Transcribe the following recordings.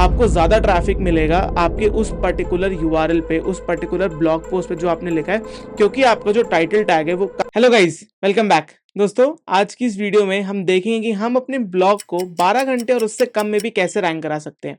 आपको ज़्यादा ट्रैफिक मिलेगा आपके उस पर्टिकुलर यूआरएल पे, उस पर्टिकुलर ब्लॉग पोस्ट पे जो आपने लिखा है, क्योंकि आपका जो टाइटल टैग है वो। Hello guys, welcome back. दोस्तों, आज की इस वीडियो में हम देखेंगे कि हम अपने ब्लॉग को 12 घंटे और उससे कम में भी कैसे रैंक करा सकते हैं।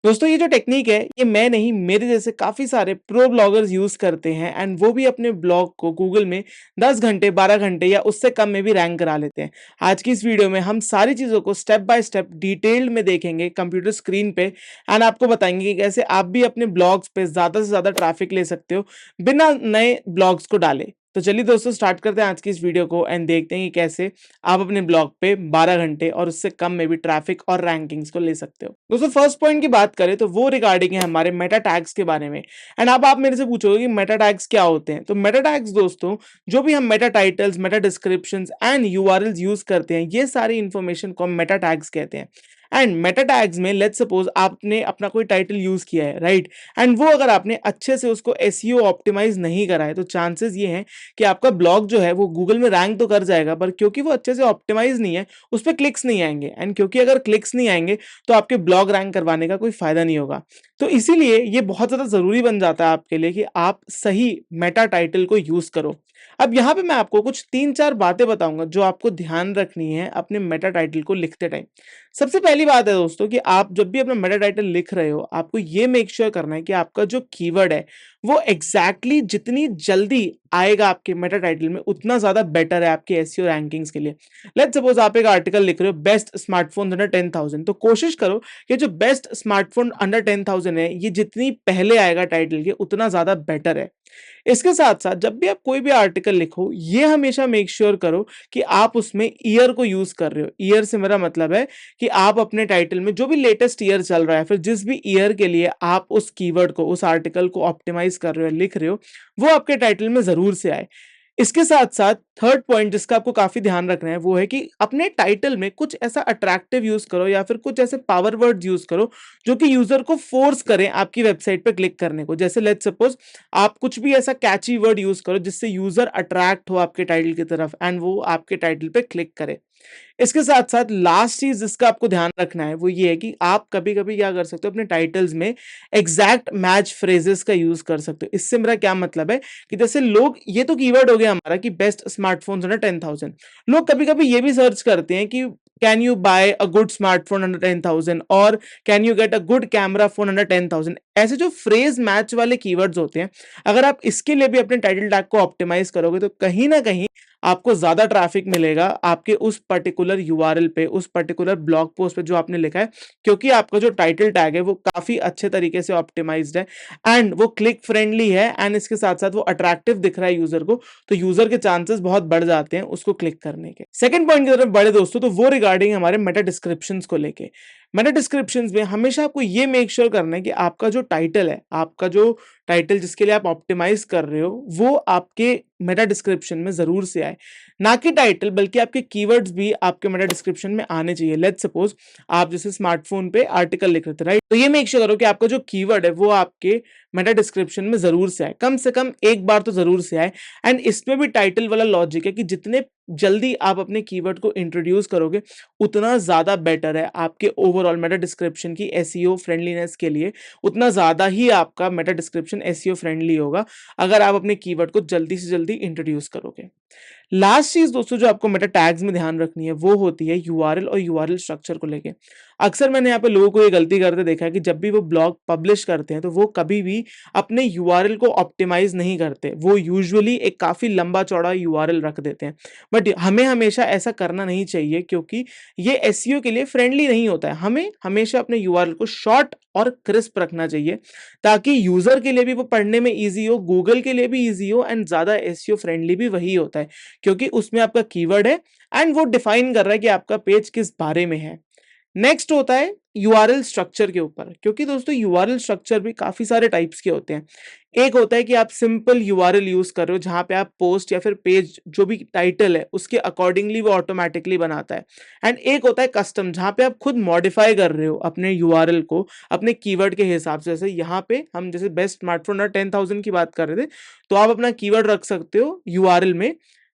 दोस्तों, ये जो टेक्निक है, ये मैं नहीं, मेरे जैसे काफ़ी सारे प्रो ब्लॉगर्स यूज़ करते हैं एंड वो भी अपने ब्लॉग को गूगल में 10 घंटे, 12 घंटे या उससे कम में भी रैंक करा लेते हैं। आज की इस वीडियो में हम सारी चीज़ों को स्टेप बाय स्टेप डिटेल्ड में देखेंगे कंप्यूटर स्क्रीन पे एंड आपको बताएंगे कि कैसे आप भी अपने ब्लॉग्स पे ज़्यादा से ज़्यादा ट्रैफिक ले सकते हो बिना नए ब्लॉग्स को डाले। तो चलिए दोस्तों, स्टार्ट करते हैं आज की इस वीडियो को एंड देखते हैं कि कैसे आप अपने ब्लॉग पे 12 घंटे और उससे कम में भी ट्रैफिक और रैंकिंग्स को ले सकते हो। दोस्तों, फर्स्ट पॉइंट की बात करें तो वो रिगार्डिंग है हमारे मेटा टैग्स के बारे में। एंड अब आप मेरे से पूछोगे कि मेटा टैग्स क्या होते हैं। तो मेटा टैग्स दोस्तों, जो भी हम Meta titles, Meta descriptions and URLs use करते हैं, ये सारी इंफॉर्मेशन को हम मेटा टैग्स कहते हैं। एंड मेटा टैग्स में लेट्स सपोज आपने अपना कोई टाइटल यूज किया है, राइट, एंड वो अगर आपने अच्छे से उसको एसईओ ऑप्टिमाइज नहीं करा है, तो चांसेस ये हैं कि आपका ब्लॉग जो है वो गूगल में रैंक तो कर जाएगा, पर क्योंकि वो अच्छे से ऑप्टिमाइज नहीं है, उस पर क्लिक्स नहीं आएंगे। एंड क्योंकि अगर क्लिक्स नहीं आएंगे तो आपके ब्लॉग रैंक करवाने का कोई फायदा नहीं होगा। तो इसीलिए ये बहुत ज्यादा जरूरी बन जाता है आपके लिए कि आप सही मेटा टाइटल को यूज करो। अब यहाँ पे मैं आपको कुछ 3-4 बातें बताऊंगा जो आपको ध्यान रखनी है अपने मेटा टाइटल को लिखते टाइम। सबसे पहली बात है दोस्तों कि आप जब भी अपना मेटा टाइटल लिख रहे हो, आपको ये मेक श्योर करना है कि आपका जो कीवर्ड है वो एग्जैक्टली जितनी जल्दी आएगा आपके मेटा टाइटल में, उतना ज्यादा बेटर है आपके एसईओ रैंकिंग्स के लिए। लेट्स सपोज आप एक आर्टिकल लिख रहे हो, बेस्ट स्मार्टफोन अंडर 10,000, तो कोशिश करो कि जो बेस्ट स्मार्टफोन अंडर 10,000 है, ये जितनी पहले आएगा टाइटल के, उतना ज्यादा बेटर है। इसके साथ साथ जब भी आप कोई भी आर्टिकल लिखो, ये हमेशा मेक श्योर करो कि आप उसमें ईयर को यूज कर रहे हो। ईयर से मेरा मतलब है कि आप अपने टाइटल में जो भी लेटेस्ट ईयर चल रहा है, फिर जिस भी ईयर के लिए आप उस कीवर्ड को, उस आर्टिकल को ऑप्टिमाइज कर रहे हो, लिख रहे हो, वो आपके टाइटल में जरूर से आए। इसके साथ साथ थर्ड पॉइंट जिसका आपको काफी ध्यान रखना है वो है कि अपने टाइटल में कुछ ऐसा अट्रैक्टिव यूज करो या फिर कुछ ऐसे पावर वर्ड्स यूज करो जो कि यूजर को फोर्स करें आपकी वेबसाइट पे क्लिक करने को। जैसे लेट्स सपोज आप कुछ भी ऐसा कैची वर्ड यूज करो जिससे यूजर अट्रैक्ट हो आपके टाइटल की तरफ एंड वो आपके टाइटल पे क्लिक करे। इसके साथ साथ लास्ट चीज जिसका आपको ध्यान रखना है वो ये है कि आप कभी कभी क्या कर सकते हो, अपने टाइटल्स में एग्जैक्ट मैच फ्रेजेस का यूज कर सकते हो। इससे मेरा क्या मतलब है कि जैसे लोग, ये तो कीवर्ड हो गया हमारा कि बेस्ट स्मार्टफोन्स अंडर 10,000, लोग कभी कभी ये भी सर्च करते हैं कि can you buy a good smartphone under 10,000 और can you get a good camera phone under 10,000। ऐसे जो फ्रेज मैच वाले कीवर्ड्स होते हैं, अगर आप इसके लिए भी अपने टाइटल टैग को ऑप्टिमाइज करोगे तो कहीं ना कहीं आपको ज्यादा ट्रैफिक मिलेगा आपके उस पर्टिकुलर यूआरएल पे, उस पर्टिकुलर ब्लॉग पोस्ट पे जो आपने लिखा है, क्योंकि आपका जो टाइटल टैग है वो काफी अच्छे तरीके से ऑप्टिमाइज्ड है एंड वो क्लिक फ्रेंडली है एंड इसके साथ साथ वो अट्रैक्टिव दिख रहा है यूजर को, तो यूजर के चांसेस बहुत बढ़ जाते हैं उसको क्लिक करने के। सेकंड पॉइंट की तरफ बढ़े दोस्तों, तो वो रिगार्डिंग हमारे मेटा डिस्क्रिप्शंस को लेके। मेटा डिस्क्रिप्शंस में हमेशा आपको ये मेक श्योर करना है कि आपका जो टाइटल है, आपका जो टाइटल जिसके लिए आप ऑप्टिमाइज कर रहे हो, वो आपके मेटा डिस्क्रिप्शन में जरूर से आए। ना कि टाइटल, बल्कि आपके कीवर्ड्स भी आपके मेटा डिस्क्रिप्शन में आने चाहिए। लेट्स सपोज आप जैसे स्मार्टफोन पे आर्टिकल लिख रहे थे, राइट, तो ये मेक श्योर करो कि आपका जो कीवर्ड है वो आपके मेटा डिस्क्रिप्शन में जरूर से आए, कम से कम एक बार तो जरूर से आए। एंड इसमें भी टाइटल वाला लॉजिक है कि जितने जल्दी आप अपने कीवर्ड को इंट्रोड्यूस करोगे, उतना ज्यादा बेटर है आपके ओवरऑल मेटा डिस्क्रिप्शन की एसईओ फ्रेंडलीनेस के लिए। उतना ज्यादा ही आपका मेटा डिस्क्रिप्शन एसईओ फ्रेंडली होगा अगर आप अपने कीवर्ड को जल्दी से जल्दी इंट्रोड्यूस करोगे। लास्ट चीज दोस्तों जो आपको मेटा टैग्स में ध्यान रखनी है वो होती है यूआरएल और यूआरएल स्ट्रक्चर को लेके। अक्सर मैंने यहाँ पे लोगों को ये गलती करते देखा है कि जब भी वो ब्लॉग पब्लिश करते हैं तो वो कभी भी अपने यूआरएल को ऑप्टिमाइज नहीं करते, वो यूजुअली एक काफी लंबा चौड़ा यूआरएल रख देते हैं। बट हमें हमेशा ऐसा करना नहीं चाहिए क्योंकि ये एसईओ के लिए फ्रेंडली नहीं होता है। हमें हमेशा अपने यूआरएल को शॉर्ट और क्रिस्प रखना चाहिए ताकि यूजर के लिए भी वो पढ़ने में इजी हो, गूगल के लिए भी इजी हो एंड ज्यादा एसईओ फ्रेंडली भी वही होता है क्योंकि उसमें आपका कीवर्ड है एंड वो डिफाइन कर रहा है कि आपका पेज किस बारे में है। नेक्स्ट होता है यूआरएल स्ट्रक्चर के ऊपर, क्योंकि दोस्तों यूआरएल स्ट्रक्चर भी काफी सारे टाइप्स के होते हैं। एक होता है कि आप सिंपल यूआरएल यूज कर रहे हो जहां पे आप पोस्ट या फिर पेज जो भी टाइटल है उसके अकॉर्डिंगली वो ऑटोमेटिकली बनाता है। एंड एक होता है कस्टम, जहां पे आप खुद मॉडिफाई कर रहे हो अपने यूआरएल को अपने कीवर्ड के हिसाब से। जैसे यहाँ पे हम जैसे बेस्ट स्मार्टफोन 10,000 की बात कर रहे थे, तो आप अपना कीवर्ड रख सकते हो यूआरएल में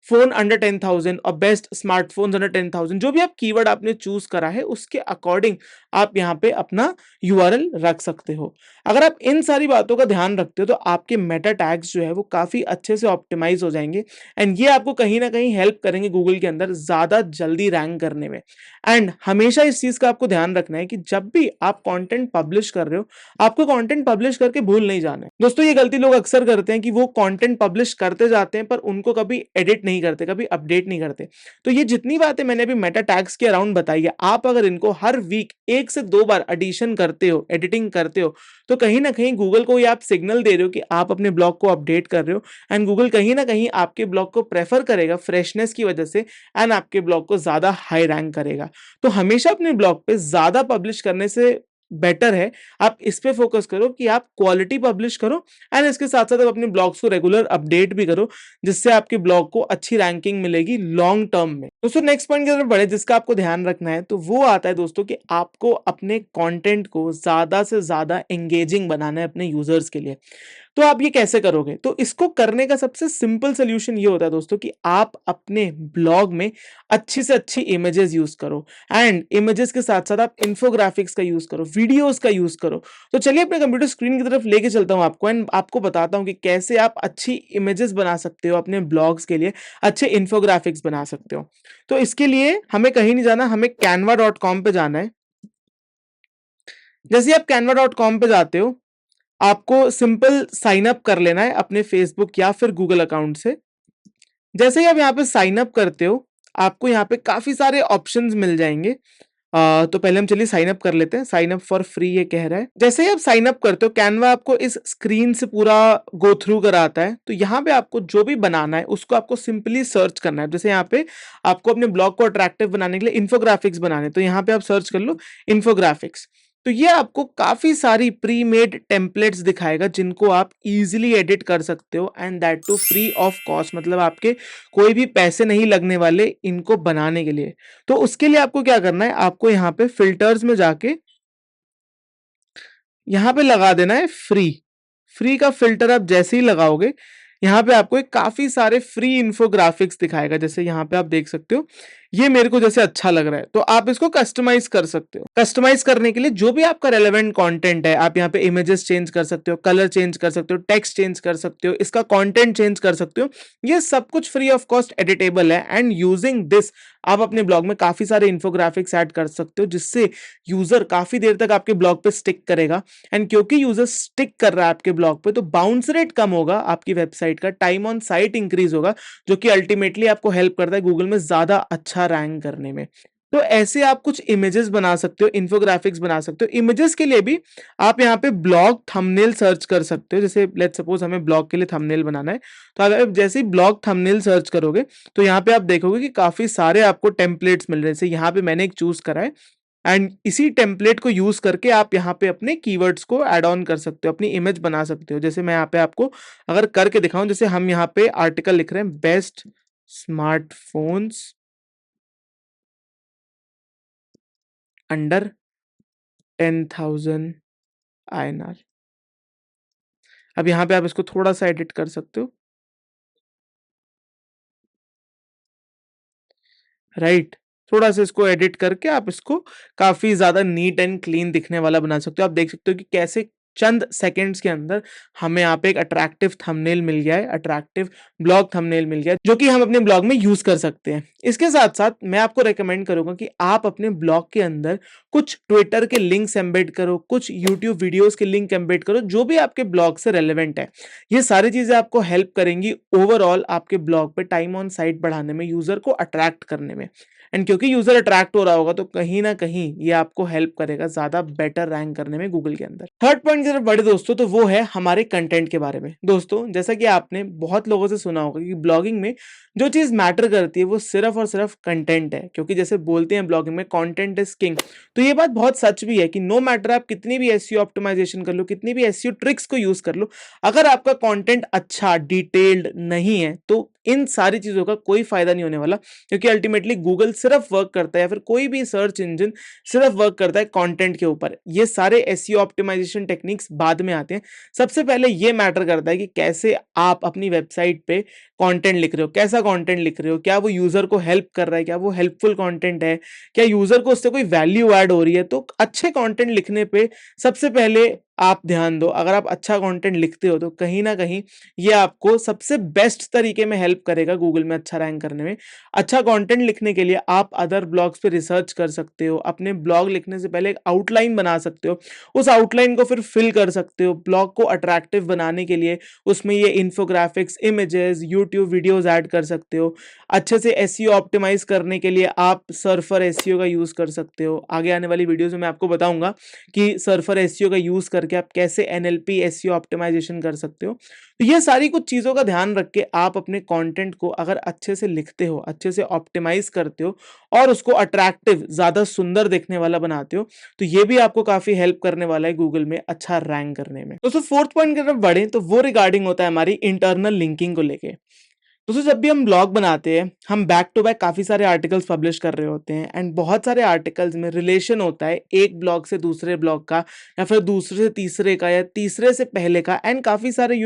फोन अंडर 10,000 और बेस्ट स्मार्टफोन्स अंडर 10,000, जो भी आप कीवर्ड आपने चूज करा है उसके अकॉर्डिंग आप यहाँ पे अपना यूआरएल रख सकते हो। अगर आप इन सारी बातों का ध्यान रखते हो तो आपके मेटा टैग्स जो है वो काफी अच्छे से ऑप्टिमाइज हो जाएंगे एंड ये आपको कहीं ना कहीं हेल्प करेंगे गूगल के अंदर ज्यादा जल्दी रैंक करने में। एंड हमेशा इस चीज का आपको ध्यान रखना है कि जब भी आप कंटेंट पब्लिश कर रहे हो, आपको कंटेंट पब्लिश करके भूल नहीं जाना है। दोस्तों ये गलती लोग अक्सर करते हैं कि वो कंटेंट पब्लिश करते जाते हैं पर उनको कभी एडिट नहीं करते, कभी अपडेट नहीं करते। तो ये जितनी बातें मैंने अभी मेटा टैग्स के अराउंड बताई है, आप अगर इनको हर वीक 1 से 2 बार एडिशन करते हो, एडिटिंग करते हो, तो कहीं ना कहीं गूगल को ये आप सिग्नल दे रहे हो कि आप अपने ब्लॉग को अपडेट कर रहे हो एंड गूगल कहीं ना कहीं आपके ब्लॉग को प्रेफर करेगा फ्रेशनेस की वजह से एंड आपके ब्लॉग को ज्यादा हाई रैंक करेगा। तो हमेशा अपने ब्लॉग पे ज्यादा पब्लिश करने से बेटर है आप इस पे फोकस करो कि आप क्वालिटी पब्लिश करो एंड इसके साथ साथ आप अपने ब्लॉग्स को रेगुलर अपडेट भी करो, जिससे आपके ब्लॉग को अच्छी रैंकिंग मिलेगी लॉन्ग टर्म में। दोस्तों नेक्स्ट पॉइंट की तरफ बढ़े जिसका आपको ध्यान रखना है, तो वो आता है दोस्तों कि आपको अपने कंटेंट को ज्यादा से ज्यादा एंगेजिंग बनाना है अपने यूजर्स के लिए। तो आप ये कैसे करोगे? तो इसको करने का सबसे सिंपल सोल्यूशन ये होता है दोस्तों कि आप अपने ब्लॉग में अच्छी से अच्छी इमेजेस यूज करो एंड इमेजेस के साथ साथ आप इन्फोग्राफिक्स का यूज करो, वीडियोस का यूज करो। तो चलिए अपने कंप्यूटर स्क्रीन की तरफ लेके चलता हूं आपको एंड आपको बताता हूं कि कैसे आप अच्छी इमेजेस बना सकते हो अपने ब्लॉग्स के लिए, अच्छे इन्फोग्राफिक्स बना सकते हो। तो इसके लिए हमें कहीं नहीं जाना, हमें canva.com पे जाना है। जैसे आप canva.com पे जाते हो, आपको सिंपल साइन अप कर लेना है अपने फेसबुक या फिर गूगल अकाउंट से। जैसे ही आप यहाँ पे साइन अप करते हो, आपको यहाँ पे काफी सारे ऑप्शंस मिल जाएंगे। तो पहले हम चलिए साइन अप कर लेते हैं। साइन अप फॉर फ्री ये कह रहा है। जैसे ही आप साइन अप करते हो, कैनवा आपको इस स्क्रीन से पूरा गो थ्रू कराता है। तो यहाँ पे आपको जो भी बनाना है उसको आपको सिंपली सर्च करना है। जैसे यहाँ पे आपको अपने ब्लॉग को अट्रैक्टिव बनाने के लिए इन्फोग्राफिक्स बनाने, तो यहाँ पे आप सर्च कर लो इन्फोग्राफिक्स। तो ये आपको काफी सारी प्री मेड टेम्पलेट्स दिखाएगा जिनको आप इजीली एडिट कर सकते हो and that too free of cost, मतलब आपके कोई भी पैसे नहीं लगने वाले इनको बनाने के लिए। तो उसके लिए आपको क्या करना है, आपको यहाँ पे फिल्टर्स में जाके यहाँ पे लगा देना है फ्री। फ्री का फिल्टर आप जैसे ही लगाओगे, यहाँ पे आपको एक काफी सारे फ्री इन्फोग्राफिक्स दिखाएगा। जैसे यहाँ पे आप देख सकते हो, ये मेरे को जैसे अच्छा लग रहा है, तो आप इसको कस्टमाइज कर सकते हो। कस्टमाइज करने के लिए जो भी आपका रेलेवेंट कंटेंट है, आप यहाँ पे इमेजेस चेंज कर सकते हो, कलर चेंज कर सकते हो, टेक्स्ट चेंज कर सकते हो, इसका कंटेंट चेंज कर सकते हो। ये सब कुछ फ्री ऑफ कॉस्ट एडिटेबल है एंड यूजिंग दिस आप अपने ब्लॉग में काफी सारे इन्फोग्राफिक्स ऐड कर सकते हो, जिससे यूजर काफी देर तक आपके ब्लॉग पे स्टिक करेगा। एंड क्योंकि यूजर स्टिक कर रहा है आपके ब्लॉग पे, तो बाउंस रेट कम होगा आपकी वेबसाइट का, टाइम ऑन साइट इंक्रीज होगा, जो कि अल्टीमेटली आपको हेल्प करता है गूगल में ज्यादा अच्छा रैंक करने में। तो ऐसे आप कुछ इमेजेस बना सकते हो, इन्फोग्राफिक्स बना सकते हो। इमेजेस के लिए भी आप यहाँ पे ब्लॉग थंबनेल सर्च कर सकते हो। जैसे लेट्स सपोज हमें ब्लॉग के लिए थंबनेल बनाना है, तो अगर जैसे ही ब्लॉग थंबनेल सर्च करोगे तो यहाँ पे आप देखोगे कि काफी सारे आपको टेम्पलेट्स मिल रहे हैं। जैसे यहाँ पे मैंने एक चूज करा है एंड इसी टेम्पलेट को यूज करके आप यहाँ पे अपने कीवर्ड्स को ऐड ऑन कर सकते हो, अपनी इमेज बना सकते हो। जैसे मैं यहाँ पे आपको अगर करके दिखाऊं, जैसे हम यहाँ पे आर्टिकल लिख रहे हैं बेस्ट स्मार्टफोन्स अंडर 10,000 INR। अब यहाँ पे आप इसको थोड़ा सा एडिट कर सकते हो, राइट। थोड़ा सा इसको एडिट करके आप इसको काफी ज्यादा नीट एंड क्लीन दिखने वाला बना सकते हो। आप देख सकते हो कि कैसे चंद सेकंड्स के अंदर हमें यहाँ पे एक अट्रैक्टिव थंबनेल मिल गया है, अट्रैक्टिव ब्लॉग थंबनेल मिल गया है, जो कि हम अपने ब्लॉग में यूज कर सकते हैं। इसके साथ साथ मैं आपको रेकमेंड करूंगा कि आप अपने ब्लॉग के अंदर कुछ ट्विटर के लिंक्स एम्बेड करो, कुछ यूट्यूब वीडियोस के लिंक एम्बेड करो, जो भी आपके ब्लॉग से रेलेवेंट है। ये सारी चीजें आपको हेल्प करेंगी ओवरऑल आपके ब्लॉग पे टाइम ऑन साइट बढ़ाने में, यूजर को अट्रैक्ट करने में। एंड क्योंकि यूजर अट्रैक्ट हो रहा होगा तो कहीं ना कहीं ये आपको हेल्प करेगा ज्यादा बेटर रैंक करने में गूगल के अंदर। थर्ड पॉइंट की तरफ बड़े दोस्तों, तो वो है हमारे कंटेंट के बारे में। दोस्तों जैसा कि आपने बहुत लोगों से सुना होगा कि ब्लॉगिंग में जो चीज मैटर करती है वो सिर्फ और सिर्फ कंटेंट है, क्योंकि जैसे बोलते हैं ब्लॉगिंग में कंटेंट इज किंग। तो ये बात बहुत सच भी है कि नो मैटर आप कितनी भी एसईओ ऑप्टिमाइजेशन कर लो, कितनी भी एसईओ ट्रिक्स को यूज कर लो, अगर आपका कंटेंट अच्छा डिटेल्ड नहीं है तो इन सारी चीजों का कोई फायदा नहीं होने वाला। क्योंकि अल्टीमेटली गूगल सिर्फ वर्क करता है, या फिर कोई भी सर्च इंजन सिर्फ वर्क करता है कंटेंट के ऊपर। ये सारे एसईओ ऑप्टिमाइजेशन टेक्निक्स बाद में आते हैं। सबसे पहले ये मैटर करता है कि कैसे आप अपनी वेबसाइट पे कंटेंट लिख रहे हो, कैसा कंटेंट लिख रहे हो, क्या वो यूजर को हेल्प कर रहा है, क्या वो हेल्पफुल कंटेंट है, क्या यूजर को उससे कोई वैल्यू ऐड हो रही है। तो अच्छे कंटेंट लिखने पे सबसे पहले आप ध्यान दो। अगर आप अच्छा कंटेंट लिखते हो तो कहीं ना कहीं ये आपको सबसे बेस्ट तरीके में हेल्प करेगा गूगल में अच्छा रैंक करने में। अच्छा कंटेंट लिखने के लिए आप अदर ब्लॉग्स पे रिसर्च कर सकते हो। अपने ब्लॉग लिखने से पहले एक आउटलाइन बना सकते हो, उस आउटलाइन को फिर फिल कर सकते हो। ब्लॉग को अट्रैक्टिव बनाने के लिए उसमें ये infographics, images, YouTube videos add कर सकते हो। अच्छे से एसईओ ऑप्टिमाइज करने के लिए आप सर्फर एसईओ का यूज कर सकते हो। आगे आने वाली वीडियोस में मैं आपको बताऊंगा कि सर्फर एसईओ का यूज करके आप कैसे एनएलपी एसईओ ऑप्टिमाइजेशन कर सकते हो। तो ये सारी कुछ चीजों का ध्यान रख के आप अपने कंटेंट को अगर अच्छे से लिखते हो, अच्छे से ऑप्टिमाइज करते हो और उसको अट्रैक्टिव, ज्यादा सुंदर देखने वाला बनाते हो, तो ये भी आपको काफी हेल्प करने वाला है गूगल में अच्छा रैंक करने में। दोस्तों फोर्थ पॉइंट की तरफ बढ़े तो वो रिगार्डिंग होता है हमारी इंटरनल लिंकिंग को लेके। दोस्तों जब भी हम ब्लॉग बनाते हैं, हम बैक टू बैक काफी सारे आर्टिकल्स पब्लिश कर रहे होते हैं एंड बहुत सारे आर्टिकल्स में रिलेशन होता है एक ब्लॉग से दूसरे ब्लॉग का, या फिर दूसरे से तीसरे का, या तीसरे से पहले का। एंड काफी सारे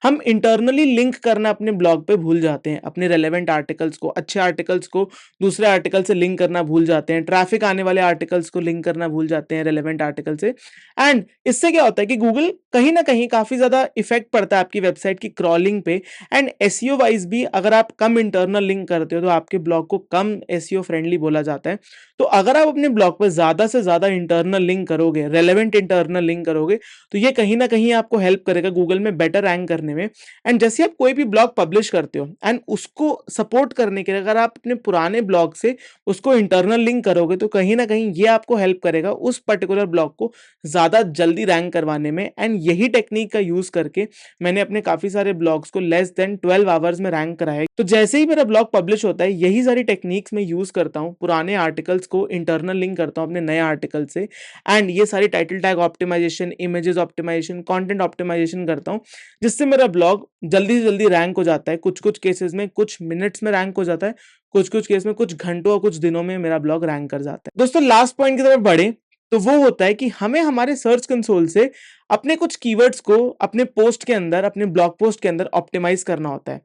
हम इंटरनली लिंक करना अपने ब्लॉग पे भूल जाते हैं। अपने रेलेवेंट आर्टिकल्स को, अच्छे आर्टिकल्स को दूसरे आर्टिकल से लिंक करना भूल जाते हैं। ट्रैफिक आने वाले आर्टिकल्स को लिंक करना भूल जाते हैं रेलेवेंट आर्टिकल से। एंड इससे क्या होता है कि गूगल कहीं ना कहीं काफी ज्यादा इफेक्ट पड़ता है आपकी वेबसाइट की क्रॉलिंग पे। एंड एसईओ वाइज भी अगर आप कम इंटरनल लिंक करते हो तो आपके ब्लॉग को कम एसईओ फ्रेंडली बोला जाता है। तो अगर आप अपने ब्लॉग पर ज्यादा से ज्यादा इंटरनल लिंक करोगे, रेलेवेंट इंटरनल लिंक करोगे, तो ये कहीं ना कहीं आपको हेल्प करेगा गूगल में बेटर रैंक करने में। एंड जैसे आप कोई भी ब्लॉग पब्लिश करते हो एंड उसको सपोर्ट करने के लिए अगर आप अपने पुराने ब्लॉग से उसको इंटरनल लिंक करोगे, तो कहीं ना कहीं ये आपको हेल्प करेगा उस पर्टिकुलर ब्लॉग को ज्यादा जल्दी रैंक करवाने में। एंड यही टेक्निक का यूज करके मैंने अपने काफी सारे ब्लॉग्स को लेस देन 12 आवर्स में रैंक कराया। तो जैसे ही मेरा ब्लॉग पब्लिश होता है, यही सारी टेक्निक्स मैं यूज करता हूँ, पुराने आर्टिकल्स को इंटरनल लिंक करता हूँ अपने नए आर्टिकल से। एंड ये सारी title tag optimisation, images optimisation, content optimisation करता हूँ, जिससे मेरा ब्लॉग जल्दी से जल्दी रैंक हो जाता है। कुछ कुछ केसेस में कुछ मिनट्स में रैंक हो जाता है, कुछ कुछ केस में कुछ घंटों और कुछ दिनों में मेरा ब्लॉग रैंक कर जाता है। दोस्तों लास्ट पॉइंट की तरफ बढ़े तो वो होता है कि हमें हमारे सर्च कंसोल से अपने कुछ कीवर्ड्स को अपने पोस्ट के अंदर, अपने ब्लॉग पोस्ट के अंदर ऑप्टिमाइज करना होता है।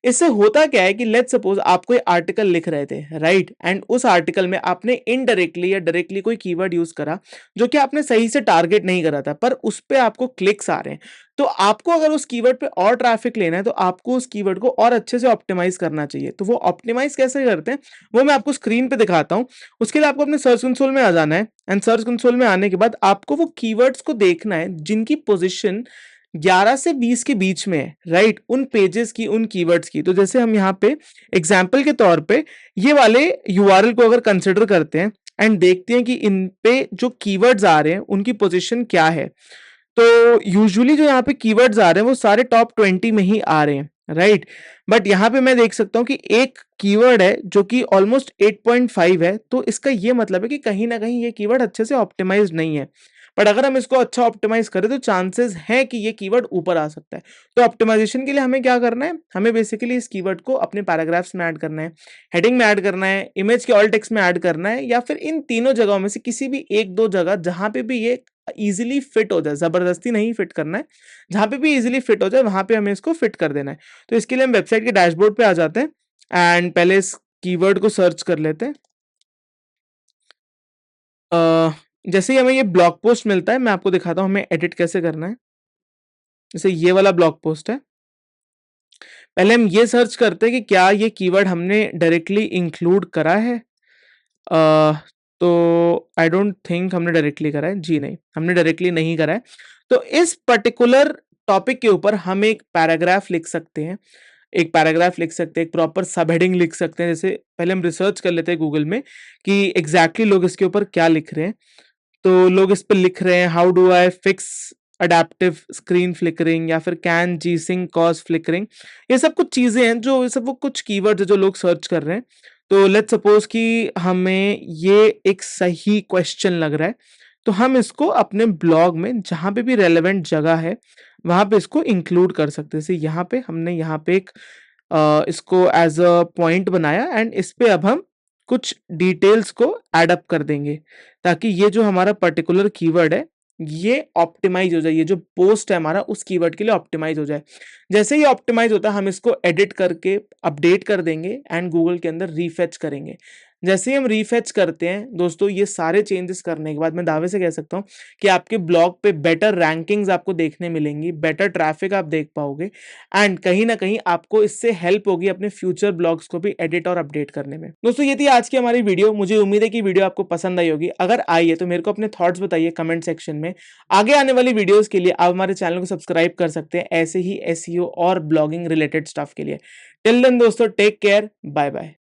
इससे होता क्या है कि लेट्स सपोज आप कोई आर्टिकल लिख रहे थे, राइट, एंड उस आर्टिकल में आपने इनडायरेक्टली या डायरेक्टली कोई कीवर्ड यूज करा जो कि आपने सही से टारगेट नहीं करा था, पर उस पे आपको क्लिक्स आ रहे हैं। तो आपको अगर उस कीवर्ड पे और ट्रैफिक लेना है तो आपको उस कीवर्ड को और अच्छे से ऑप्टिमाइज करना चाहिए। तो वो ऑप्टिमाइज कैसे करते हैं वो मैं आपको स्क्रीन पे दिखाता हूँ। उसके लिए आपको अपने सर्च कंसोल में आ जाना है एंड सर्च कंसोल में आने के बाद आपको वो कीवर्ड्स को देखना है जिनकी पोजीशन 11 से 20 के बीच में है, राइट, उन पेजेस की, उन कीवर्ड्स की। तो जैसे हम यहाँ पे एग्जाम्पल के तौर पे ये वाले यूआरएल को अगर कंसिडर करते हैं एंड देखते हैं कि इन पे जो कीवर्ड्स आ रहे हैं उनकी पोजीशन क्या है, तो यूजुअली जो यहाँ पे कीवर्ड्स आ रहे हैं वो सारे टॉप 20 में ही आ रहे हैं, राइट। बट यहाँ पे मैं देख सकता हूँ कि एक कीवर्ड है जो कि ऑलमोस्ट 8.5 है, तो इसका ये मतलब है कि कहीं ना कहीं ये कीवर्ड अच्छे से ऑप्टिमाइज नहीं है। बट अगर हम इसको अच्छा ऑप्टिमाइज करें तो चांसेस है कि ये कीवर्ड ऊपर आ सकता है। तो ऑप्टिमाइजेशन के लिए हमें क्या करना है, हमें बेसिकली इस कीवर्ड को अपने पैराग्राफ्स में ऐड करना है, हेडिंग में ऐड करना है, इमेज के ऑल टेक्स्ट में ऐड करना है, या फिर इन तीनों जगहों में से किसी भी एक दो जगह जहां पे भी ये इजीली फिट हो जाए, जबरदस्ती नहीं फिट करना है, जहां पे भी इजीली फिट हो जाए वहां पे हमें इसको फिट कर देना है। तो इसके लिए हम वेबसाइट के डैशबोर्ड पे आ जाते हैं एंड पहले इस कीवर्ड को सर्च कर लेते हैं। जैसे ही हमें ये ब्लॉग पोस्ट मिलता है मैं आपको दिखाता हूँ हमें एडिट कैसे करना है। जैसे ये वाला ब्लॉग पोस्ट है, पहले हम ये सर्च करते हैं कि क्या ये कीवर्ड हमने डायरेक्टली इंक्लूड करा है। अ, तो आई डोंट थिंक हमने डायरेक्टली करा है, जी नहीं, हमने डायरेक्टली नहीं करा है। तो इस पर्टिकुलर टॉपिक के ऊपर हम एक पैराग्राफ लिख सकते हैं, एक पैराग्राफ लिख सकते हैं, एक प्रॉपर सब हेडिंग लिख सकते हैं। जैसे पहले हम रिसर्च कर लेते हैं गूगल में कि एग्जैक्टली लोग इसके ऊपर क्या लिख रहे हैं। तो लोग इस पे लिख रहे हैं how do I fix adaptive screen flickering, या फिर can G sync cause flickering. ये सब कुछ चीजें हैं, जो ये सब वो कुछ कीवर्ड्स है जो लोग सर्च कर रहे हैं। तो लेट्स सपोज कि हमें ये एक सही क्वेश्चन लग रहा है, तो हम इसको अपने ब्लॉग में जहां पे भी रेलेवेंट जगह है वहां पे इसको इंक्लूड कर सकते हैं। जैसे यहाँ पे हमने यहाँ पे एक इसको एज अ पॉइंट बनाया एंड इस पे अब हम कुछ डिटेल्स को एड अप कर देंगे, ताकि ये जो हमारा पर्टिकुलर कीवर्ड है ये ऑप्टिमाइज हो जाए, ये जो पोस्ट है हमारा उस कीवर्ड के लिए ऑप्टिमाइज हो जाए। जैसे ही ऑप्टिमाइज होता है हम इसको एडिट करके अपडेट कर देंगे एंड गूगल के अंदर रीफेच करेंगे। जैसे ही हम रीफेच करते हैं दोस्तों, ये सारे चेंजेस करने के बाद मैं दावे से कह सकता हूँ कि आपके ब्लॉग पे बेटर रैंकिंग्स आपको देखने मिलेंगी, बेटर ट्रैफिक आप देख पाओगे एंड कहीं ना कहीं आपको इससे हेल्प होगी अपने फ्यूचर ब्लॉग्स को भी एडिट और अपडेट करने में। दोस्तों ये थी आज की हमारी वीडियो। मुझे उम्मीद है कि वीडियो आपको पसंद आई होगी। अगर आई है तो मेरे को अपने थॉट्स बताइए कमेंट सेक्शन में। आगे आने वाली वीडियोस के लिए आप हमारे चैनल को सब्सक्राइब कर सकते हैं ऐसे ही एसईओ और ब्लॉगिंग रिलेटेड स्टफ के लिए। टिल देन दोस्तों, टेक केयर, बाय बाय।